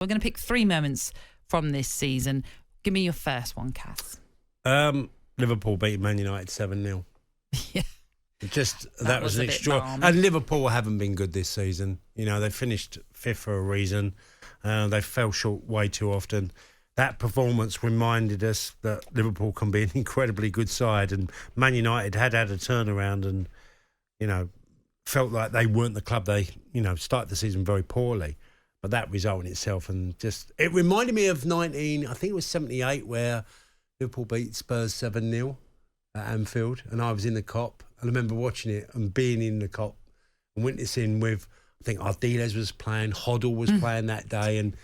We're going to pick 3 moments from this season. Give me your first one, Cass. Liverpool beat Man United 7-0. Yeah. That was an extraordinary. And Liverpool haven't been good this season. You know, they finished 5th for a reason. They fell short way too often. That performance reminded us that Liverpool can be an incredibly good side, and Man United had a turnaround and, you know, felt like they weren't the club. They, you know, started the season very poorly. But that result in itself, and it reminded me of 78, where Liverpool beat Spurs 7-0 at Anfield, and I was in the Kop. I remember watching it and being in the Kop and witnessing with, I think Ardiles was playing, Hoddle was playing that day, and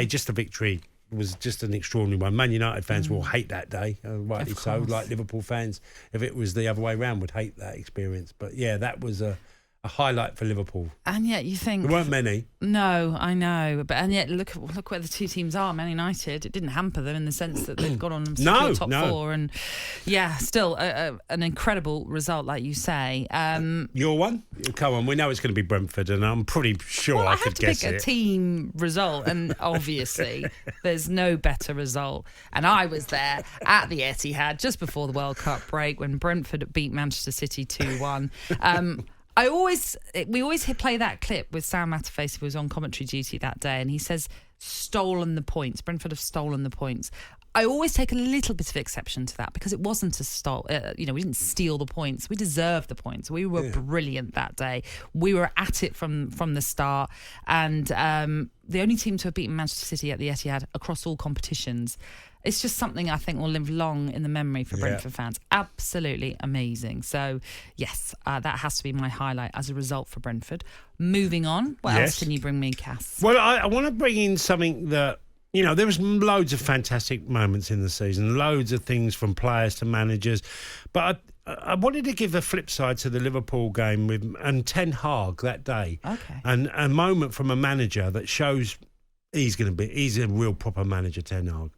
just a victory was just an extraordinary one. Man United fans will hate that day, rightly so, like Liverpool fans, if it was the other way around, would hate that experience. But yeah, that was a highlight for Liverpool. And yet you think... There weren't many. No, I know. And yet look where the two teams are. Man United, it didn't hamper them in the sense that they've got on them to top 4. And yeah, still an incredible result, like you say. Your one? Come on, we know it's going to be Brentford, and I'm pretty sure I could guess it. I have to pick a team result, and obviously there's no better result. And I was there at the Etihad just before the World Cup break when Brentford beat Manchester City 2-1. We always play that clip with Sam Matterface, who was on commentary duty that day, and he says, stolen the points. Brentford have stolen the points. I always take a little bit of exception to that, because it wasn't a we didn't steal the points. We deserved the points. We were brilliant that day. We were at it from the start, and the only team to have beaten Manchester City at the Etihad across all competitions. It's just something I think will live long in the memory for Brentford fans. Absolutely amazing. So, yes, that has to be my highlight as a result for Brentford. Moving on, what else can you bring me, Cass? Well, I want to bring in something that, you know, there was loads of fantastic moments in the season, loads of things from players to managers. But I wanted to give a flip side to the Liverpool game and Ten Hag that day. Okay. And a moment from a manager that shows he's a real proper manager, Ten Hag.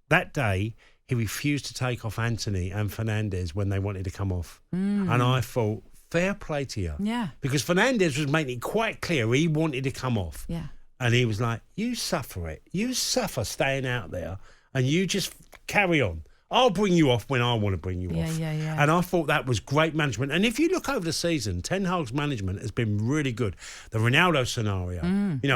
That day, he refused to take off Anthony and Fernandes when they wanted to come off. And I thought, fair play to you. Yeah. Because Fernandes was making it quite clear he wanted to come off. Yeah. And he was like, you suffer it. You suffer staying out there, and you just carry on. I'll bring you off when I want to bring you off. Yeah. And I thought that was great management. And if you look over the season, Ten Hag's management has been really good. The Ronaldo scenario,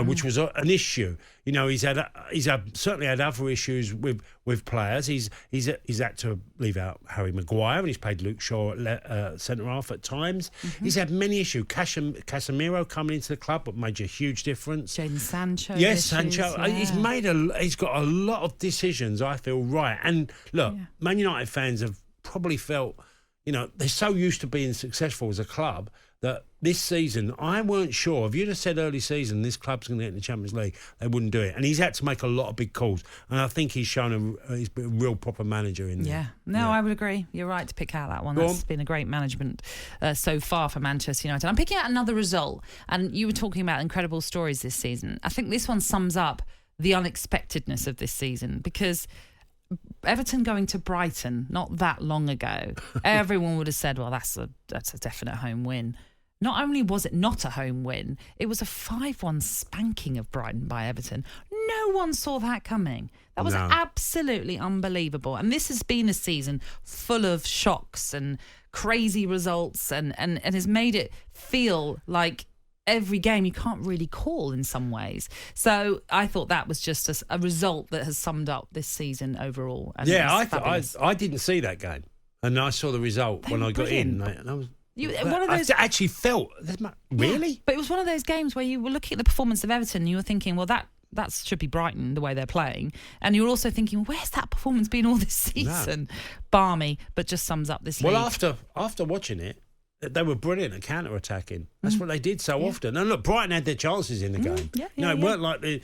which was an issue. You know, he's certainly had other issues with players. He's had to leave out Harry Maguire, and he's played Luke Shaw at centre half at times. He's had many issues. Casemiro coming into the club, but made a huge difference. Jadon Sancho. Yes, Sancho. Yeah. He's got a lot of decisions, I feel, right. And look, Man United fans have probably felt, you know, they're so used to being successful as a club that this season, I weren't sure. If you'd have said early season, this club's going to get in the Champions League, they wouldn't do it. And he's had to make a lot of big calls. And I think he's shown he's been a real proper manager in there. I would agree. You're right to pick out that one. That's been a great management so far for Manchester United. I'm picking out another result. And you were talking about incredible stories this season. I think this one sums up the unexpectedness of this season, because Everton going to Brighton not that long ago, everyone would have said, well, that's a definite home win. Not only was it not a home win, it was a 5-1 spanking of Brighton by Everton. No one saw that coming. That was absolutely unbelievable. And this has been a season full of shocks and crazy results, and has made it feel like every game you can't really call in some ways. So I thought that was just a result that has summed up this season overall. And I didn't see that game, and I saw the result when I got in. And I was... I actually felt, really? Yeah, but it was one of those games where you were looking at the performance of Everton and you were thinking, well, that should be Brighton, the way they're playing. And you were also thinking, where's that performance been all this season? No. Balmy, but just sums up this league. Well, after watching it, they were brilliant at counter-attacking. That's what they did so often. And look, Brighton had their chances in the game. It weren't like they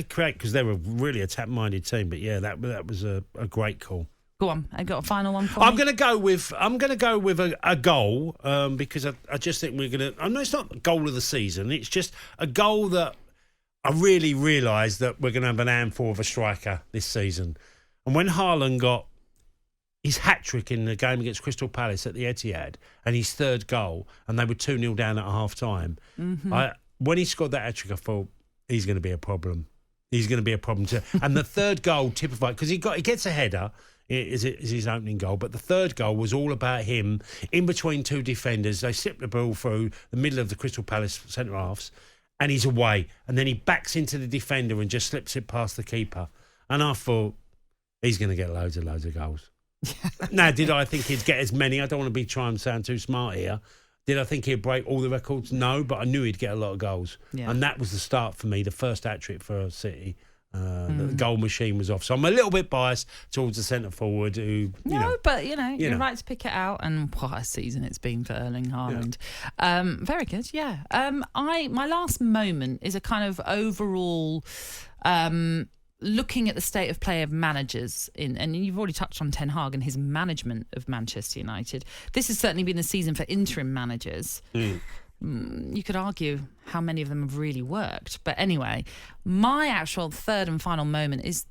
create, because they were really attack-minded team. But yeah, that was a great call. Go on, I got a final one for you. I'm going to go with a goal because I just think we're going to. I know it's not the goal of the season. It's just a goal that I really realised that we're going to have an handful of a striker this season. And when Haaland got his hat-trick in the game against Crystal Palace at the Etihad and his third goal, and they were 2-0 down at half-time, when he scored that hat-trick, I thought, he's going to be a problem. He's going to be a problem too. And the third goal typified, because he gets a header, is his opening goal, but the third goal was all about him in between two defenders. They slipped the ball through the middle of the Crystal Palace centre halves, and he's away. And then he backs into the defender and just slips it past the keeper. And I thought, he's going to get loads of goals. Now, did I think he'd get as many? I don't want to be trying to sound too smart here. Did I think he'd break all the records? No, but I knew he'd get a lot of goals. Yeah. And that was the start for me, the first hat-trick for City. The goal machine was off. So I'm a little bit biased towards the centre forward who, but you're right to pick it out, and what a season it's been for Erling Haaland. Yeah. Very good, yeah. My last moment is a kind of overall looking at the state of play of managers and you've already touched on Ten Hag and his management of Manchester United. This has certainly been the season for interim managers. You could argue how many of them have really worked. But anyway, my actual third and final moment is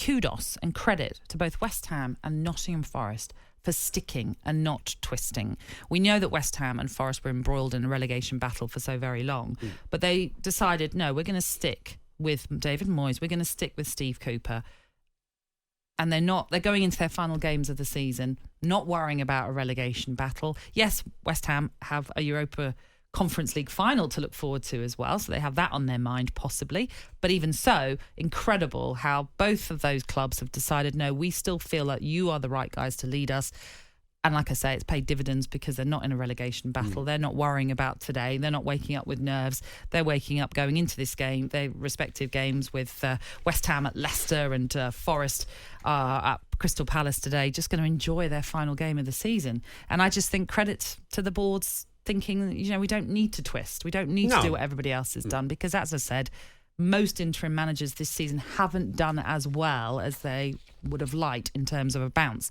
kudos and credit to both West Ham and Nottingham Forest for sticking and not twisting. We know that West Ham and Forest were embroiled in a relegation battle for so very long, but they decided, no, we're going to stick with David Moyes, we're going to stick with Steve Cooper. And they're going into their final games of the season, not worrying about a relegation battle. Yes, West Ham have a Europa Conference League final to look forward to as well, so they have that on their mind possibly. But even so, incredible how both of those clubs have decided, no, we still feel that you are the right guys to lead us. And like I say, it's paid dividends because they're not in a relegation battle. They're not worrying about today. They're not waking up with nerves. They're waking up going into this game, their respective games with West Ham at Leicester and Forest at Crystal Palace today, just going to enjoy their final game of the season. And I just think credit to the boards thinking, we don't need to twist. We don't need to do what everybody else has done because, as I said, most interim managers this season haven't done as well as they would have liked in terms of a bounce.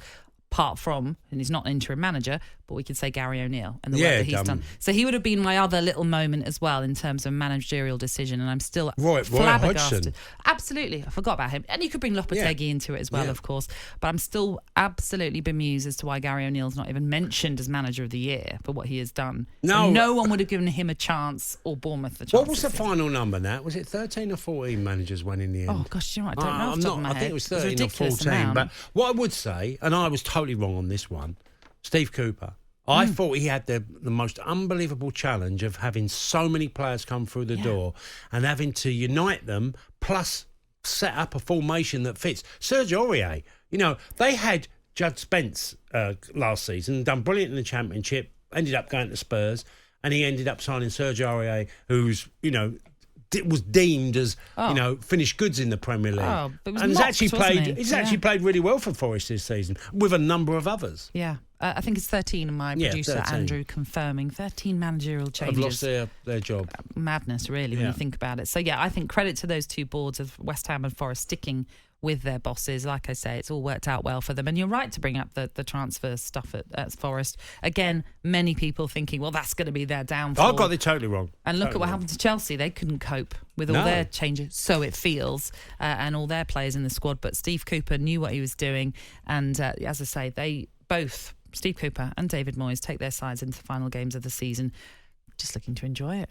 Apart from, and he's not an interim manager, but we could say Gary O'Neill and the work that he's done. So he would have been my other little moment as well in terms of managerial decision, and I'm still flabbergasted. Hodgson. Absolutely, I forgot about him. And you could bring Lopetegui into it as well, of course. But I'm still absolutely bemused as to why Gary O'Neill's not even mentioned as manager of the year for what he has done. No one would have given him a chance or Bournemouth a chance. What was the final number, Nat? Was it 13 or 14 managers won in the end? Oh, gosh, I don't know off the top of my head. I think it was 13 or 14. But what I would say, and I was totally wrong on this one, Steve Cooper. I thought he had the most unbelievable challenge of having so many players come through the door and having to unite them, plus set up a formation that fits. Serge Aurier, they had Judd Spence last season, done brilliant in the Championship, ended up going to Spurs, and he ended up signing Serge Aurier, who's, was deemed as finished goods in the Premier League, and he's actually played really well for Forest this season with a number of others. Yeah, I think it's 13. And my producer 13. Andrew confirming 13 managerial changes. Have lost their job. Madness, really, when you think about it. So I think credit to those two boards of West Ham and Forest sticking with their bosses. Like I say, it's all worked out well for them. And you're right to bring up the transfer stuff at Forest. Again, many people thinking, well, that's going to be their downfall. I got it totally wrong. And look at what happened to Chelsea. They couldn't cope with all their changes, so it feels, and all their players in the squad. But Steve Cooper knew what he was doing. And as I say, they both, Steve Cooper and David Moyes, take their sides into the final games of the season. Just looking to enjoy it.